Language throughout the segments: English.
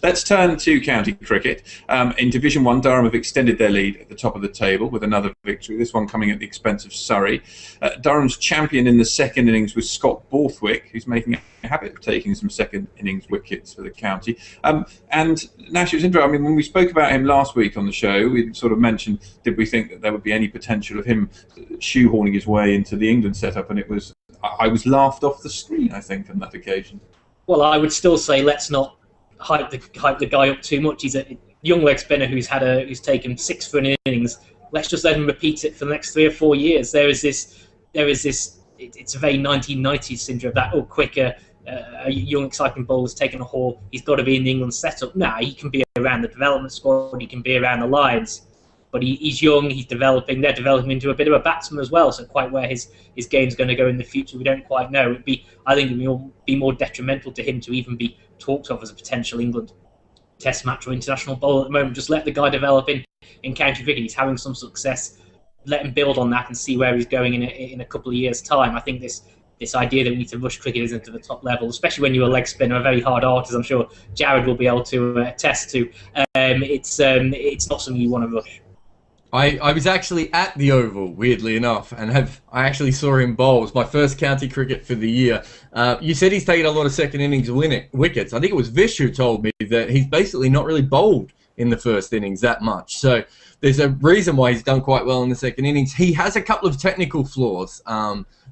Let's turn to county cricket. In Division 1, Durham have extended their lead at the top of the table with another victory, this one coming at the expense of Surrey. Durham's champion in the second innings was Scott Borthwick, who's making a habit of taking some second innings wickets for the county. And Nash, it was interesting. I mean, when we spoke about him last week on the show, we sort of mentioned, did we think that there would be any potential of him shoehorning his way into the England setup? And I was laughed off the screen, I think, on that occasion. Well, I would still say let's not hype the guy up too much. He's a young leg spinner who's taken 6 for an innings. Let's just let him repeat it for the next 3 or 4 years. There is this. It's a very 1990s syndrome that quicker. A young, exciting bowler's taken a haul. He's got to be in the England setup. He can be around the development squad. He can be around the Lions. But he's young. He's developing. They're developing into a bit of a batsman as well. So quite where his game's going to go in the future, we don't quite know. I think it would be more detrimental to him to even be talked of as a potential England Test match or international bowler at the moment. Just let the guy develop in county cricket. He's having some success. Let him build on that and see where he's going in a couple of years' time. I think this idea that we need to rush cricketers into the top level, especially when you're a leg spinner, a very hard art, as I'm sure Jarrod will be able to attest to, it's not something you want to rush. I was actually at the Oval, weirdly enough, and I actually saw him bowl. It was my first county cricket for the year. You said he's taken a lot of second innings wickets. I think it was Vish who told me that he's basically not really bowled in the first innings that much. So there's a reason why he's done quite well in the second innings. He has a couple of technical flaws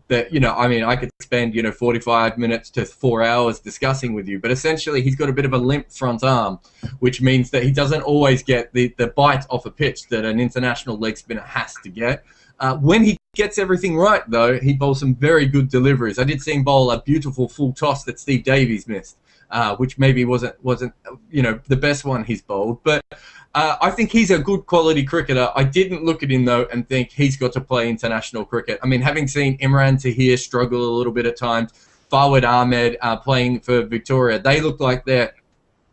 that, I could spend, 45 minutes to 4 hours discussing with you. But essentially, he's got a bit of a limp front arm, which means that he doesn't always get the bite off a pitch that an international leg spinner has to get. When he gets everything right, though, he bowls some very good deliveries. I did see him bowl a beautiful full toss that Steve Davies missed, which maybe wasn't the best one he's bowled. But I think he's a good quality cricketer. I didn't look at him, though, and think he's got to play international cricket. I mean, having seen Imran Tahir struggle a little bit at times, Fawad Ahmed playing for Victoria, they look like they're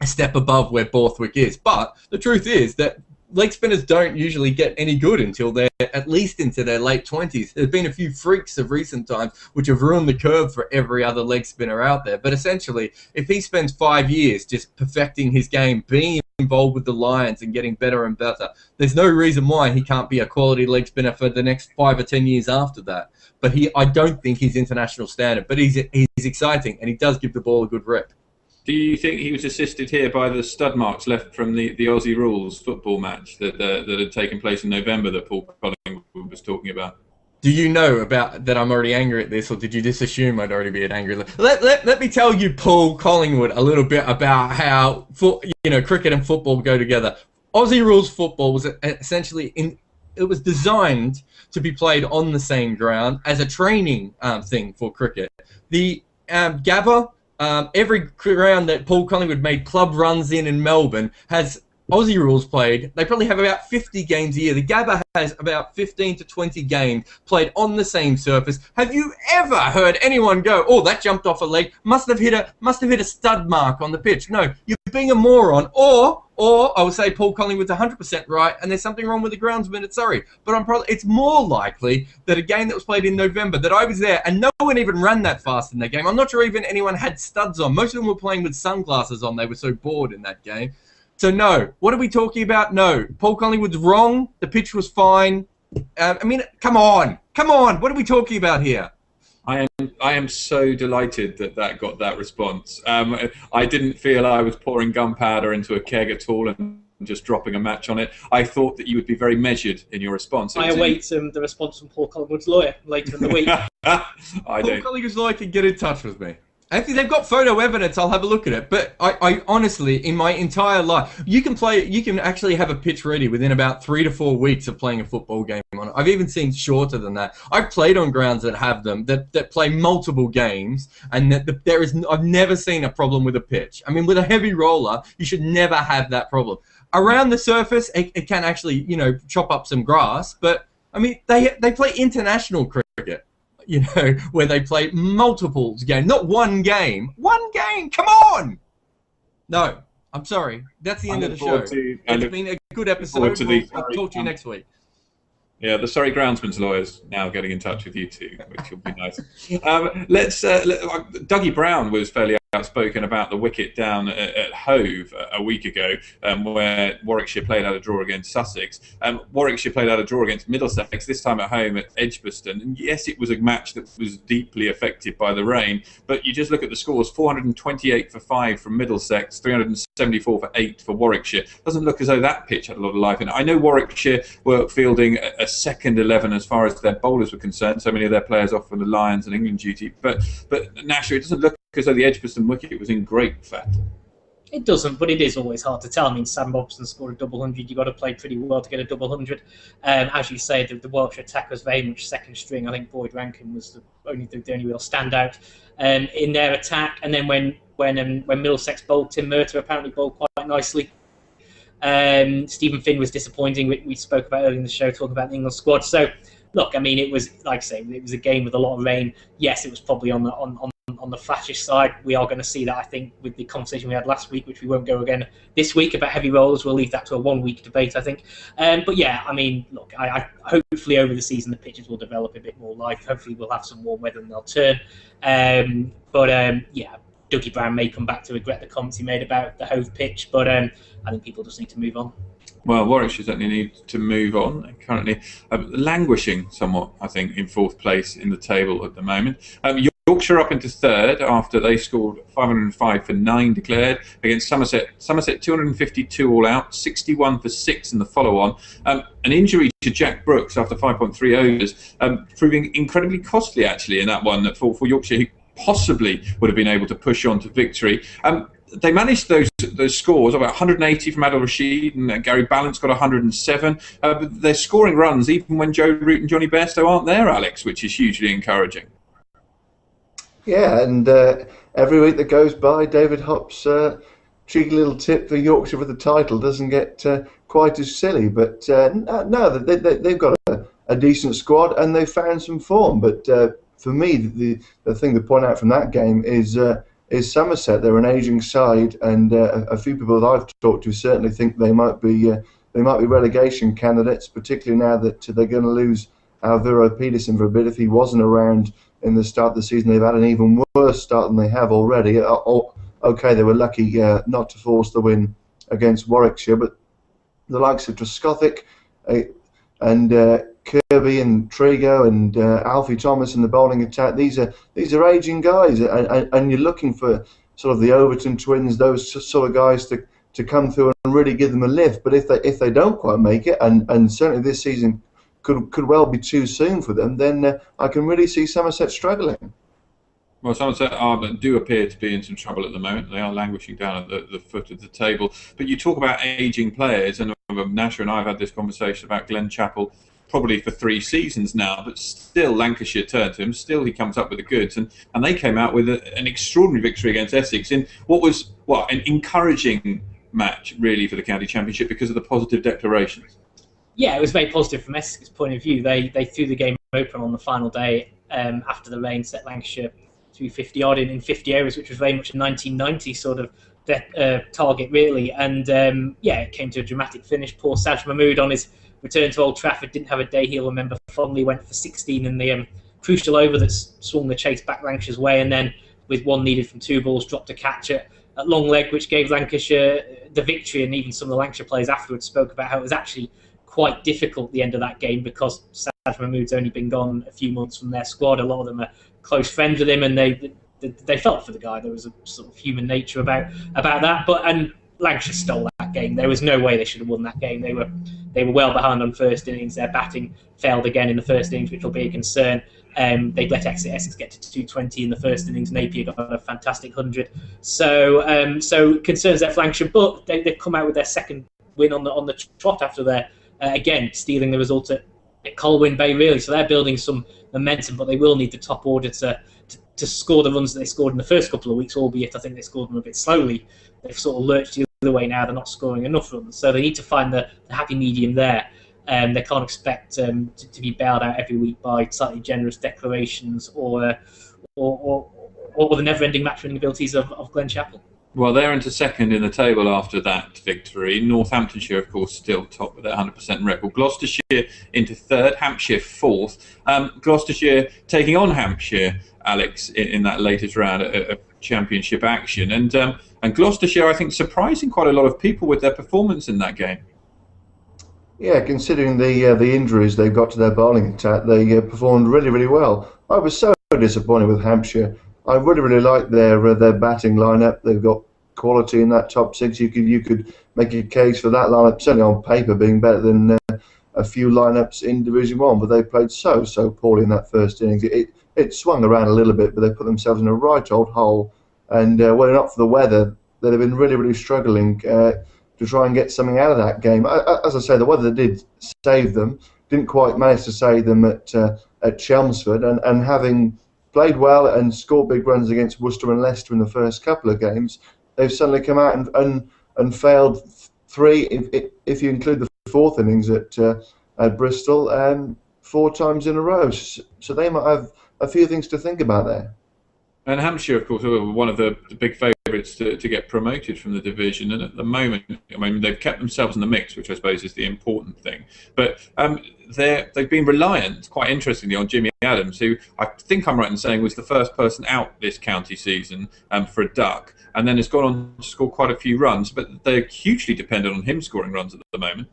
a step above where Borthwick is. But the truth is that leg spinners don't usually get any good until they're at least into their late 20s. There's been a few freaks of recent times which have ruined the curve for every other leg spinner out there. But essentially, if he spends 5 years just perfecting his game, being involved with the Lions and getting better and better, there's no reason why he can't be a quality leg spinner for the next 5 or 10 years after that. But I don't think he's international standard, but he's exciting and he does give the ball a good rep. Do you think he was assisted here by the stud marks left from the Aussie Rules football match that had taken place in November that Paul Collingwood was talking about? Do you know about that I'm already angry at this, or did you just assume I'd already be angry? Let me tell you, Paul Collingwood, a little bit about how cricket and football go together. Aussie Rules football was essentially it was designed to be played on the same ground as a training thing for cricket. The Gabba, every ground that Paul Collingwood made club runs in Melbourne has Aussie Rules played. They probably have about 50 games a year. The Gabba has about 15 to 20 games played on the same surface. Have you ever heard anyone go, "Oh, that jumped off a leg. Must have hit a stud mark on the pitch"? No, you're being a moron. Or I would say Paul Collingwood's 100% right, and there's something wrong with the groundsman at Surrey. But it's more likely that a game that was played in November, that I was there, and no one even ran that fast in that game. I'm not sure even anyone had studs on. Most of them were playing with sunglasses on. They were so bored in that game. So no. What are we talking about? No. Paul Collingwood's wrong. The pitch was fine. Come on. What are we talking about here? I am so delighted that got that response. I didn't feel I was pouring gunpowder into a keg at all and just dropping a match on it. I thought that you would be very measured in your response. I await the response from Paul Collingwood's lawyer later in the week. Paul Collingwood's lawyer can get in touch with me. If they've got photo evidence, I'll have a look at it. But I honestly, in my entire life, you can actually have a pitch ready within about 3 to 4 weeks of playing a football game on it. I've even seen shorter than that. I've played on grounds that have them, that play multiple games, and I've never seen a problem with a pitch. I mean, with a heavy roller, you should never have that problem. Around the surface, it can actually, chop up some grass, but I mean, they play international cricket. Where they play multiple games, not one game. One game, come on! No, I'm sorry. That's the end of the show. It's been a good episode. I'll talk to you next week. Yeah, the Surrey groundsman's lawyer's now getting in touch with you too, which will be nice. Dougie Brown was fairly outspoken about the wicket down at Hove a week ago, where Warwickshire played out a draw against Sussex. Warwickshire played out a draw against Middlesex, this time at home at Edgbaston. And yes, it was a match that was deeply affected by the rain, but you just look at the scores: 428 for 5 from Middlesex, 374 for 8 for Warwickshire. Doesn't look as though that pitch had a lot of life in it. I know Warwickshire were fielding a second 11 as far as their bowlers were concerned, so many of their players off from the Lions and England duty, but naturally it doesn't look as though the Edgbaston wicket was in great fact. It doesn't, but it is always hard to tell. I mean, Sam Robson scored a double hundred. You've got to play pretty well to get a double hundred. As you say, the Warwickshire attack was very much second string. I think Boyd Rankin was the only real standout in their attack. And then when Middlesex bowled, Tim Murtagh apparently bowled quite nicely. Stephen Finn was disappointing. We spoke about earlier in the show, talking about the England squad. So, look, I mean, it was, like I say, it was a game with a lot of rain. Yes, it was probably on the flashish side. We are going to see that, I think, with the conversation we had last week, which we won't go again this week about heavy rollers. We'll leave that to a 1 week debate, I think. But yeah, I mean, look, I hopefully over the season the pitches will develop a bit more life. Hopefully we'll have some warm weather and they'll turn. Yeah, Dougie Brown may come back to regret the comments he made about the Hove pitch, but I think people just need to move on. Well, Warwickshire certainly need to move on. They're currently languishing somewhat, I think, in fourth place in the table at the moment. Yorkshire up into third after they scored 505 for 9 declared against Somerset. Somerset 252 all out, 61 for 6 in the follow-on. An injury to Jack Brooks after 5.3 overs, proving incredibly costly actually in that one for Yorkshire, who possibly would have been able to push on to victory. They managed those scores, about 180 from Adil Rashid, and Gary Ballance got 107. But they're scoring runs even when Joe Root and Johnny Bairstow aren't there, Alex, which is hugely encouraging. Yeah, and every week that goes by, David Hopp's cheeky little tip for Yorkshire for the title doesn't get quite as silly. But no, they've got a decent squad and they've found some form. But for me, the thing to point out from that game is Somerset. They're an ageing side, and a few people that I've talked to certainly think they might be relegation candidates, particularly now that they're going to lose Alvaro Peterson for a bit. If he wasn't around in the start of the season, they've had an even worse start than they have already. Okay, they were lucky not to force the win against Warwickshire, but the likes of Truscothick and Kirby and Trigo and Alfie Thomas in the bowling attack, these are aging guys, and you're looking for sort of the Overton twins, those sort of guys to come through and really give them a lift. But if they don't quite make it, and certainly this season could well be too soon for them, then I can really see Somerset struggling. Well, Somerset do appear to be in some trouble at the moment. They are languishing down at the foot of the table. But you talk about ageing players, and Nasher and I have had this conversation about Glenn Chappell probably for 3 seasons now, but still Lancashire turned to him, still he comes up with the goods, and they came out with an extraordinary victory against Essex in what was an encouraging match really for the county championship because of the positive declarations. Yeah, it was very positive from Essex's point of view. They threw the game open on the final day after the rain, set Lancashire 350 odd in 50 overs, which was very much a 1990 sort of target really. And it came to a dramatic finish. Poor Saj Mahmood on his return to Old Trafford didn't have a day he'll remember fondly. Went for 16 in the crucial over that swung the chase back Lancashire's way, and then with one needed from 2 balls, dropped a catch at long leg, which gave Lancashire the victory. And even some of the Lancashire players afterwards spoke about how it was actually quite difficult at the end of that game because Saj Mahmood's only been gone a few months from their squad. A lot of them are close friends with him, and they felt for the guy. There was a sort of human nature about that. And Lancashire stole that game. There was no way they should have won that game. They were well behind on first innings. Their batting failed again in the first innings, which will be a concern. They let Essex get to 220 in the first innings. Napier got a fantastic 100. So concerns there for Lancashire, but they've come out with their second win on the trot after their again stealing the result at Colwyn Bay really. So they're building some momentum, but they will need the top order to score the runs that they scored in the first couple of weeks, albeit I think they scored them a bit slowly. They've sort of lurched the other way now. They're not scoring enough runs, so they need to find the happy medium there. They can't expect to be bailed out every week by slightly generous declarations or the never-ending match-winning abilities of Glenn Chappell. Well, they're into second in the table after that victory. Northamptonshire, of course, still top with their 100% record. Gloucestershire into third, Hampshire fourth. Gloucestershire taking on Hampshire, Alex, in that latest round. A championship action. And Gloucestershire, I think, surprising quite a lot of people with their performance in that game. Yeah, considering the injuries they've got to their bowling attack, they performed really, really well. I was so disappointed with Hampshire. I really like their batting lineup. They've got quality in that top six. You could make a case for that lineup, certainly on paper, being better than a few lineups in Division One. But they played so poorly in that first innings. It swung around a little bit, but they put themselves in a right old hole. And were it not for the weather, they'd have been really struggling to try and get something out of that game. As I say, the weather did save them. Didn't quite manage to save them at Chelmsford, and having played well and scored big runs against Worcester and Leicester in the first couple of games, they've suddenly come out and failed three, if you include the fourth innings at Bristol, 4 times in a row. So they might have a few things to think about there. And Hampshire, of course, are one of the big favourites to get promoted from the division. And at the moment, I mean, they've kept themselves in the mix, which I suppose is the important thing. But they've been reliant, quite interestingly, on Jimmy Adams, who I think I'm right in saying was the first person out this county season for a duck, and then has gone on to score quite a few runs. But they're hugely dependent on him scoring runs at the moment.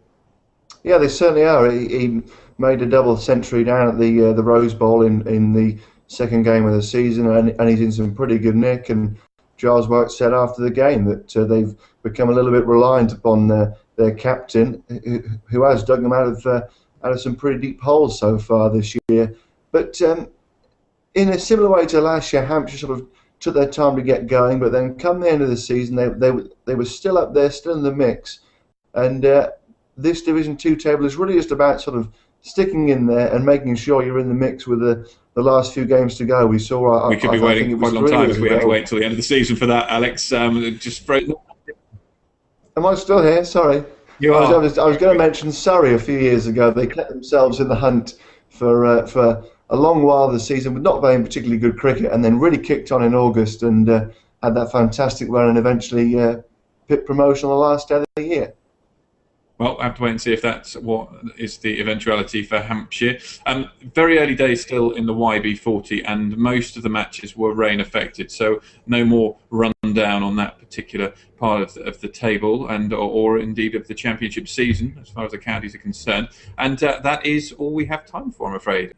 Yeah, they certainly are. He made a double century down at the Rose Bowl in the second game of the season, and he's in some pretty good nick. And Giles White said after the game that they've become a little bit reliant upon their captain, who has dug them out of some pretty deep holes so far this year. But in a similar way to last year, Hampshire sort of took their time to get going, but then come the end of the season, they were still up there, still in the mix. And this Division 2 table is really just about sort of sticking in there and making sure you're in the mix with the last few games to go. We saw. We could be waiting quite a long time if we had to wait till the end of the season for that, Alex. Just Am I still here? Sorry. You are. I was going to mention Surrey a few years ago. They kept themselves in the hunt for a long while this season, with not playing particularly good cricket, and then really kicked on in August and had that fantastic run and eventually pipped promotion on the last day of the year. Well, I have to wait and see if that's what is the eventuality for Hampshire. Very early days still in the YB40, and most of the matches were rain affected, so no more rundown on that particular part of the table, and or indeed of the championship season, as far as the counties are concerned. And that is all we have time for, I'm afraid.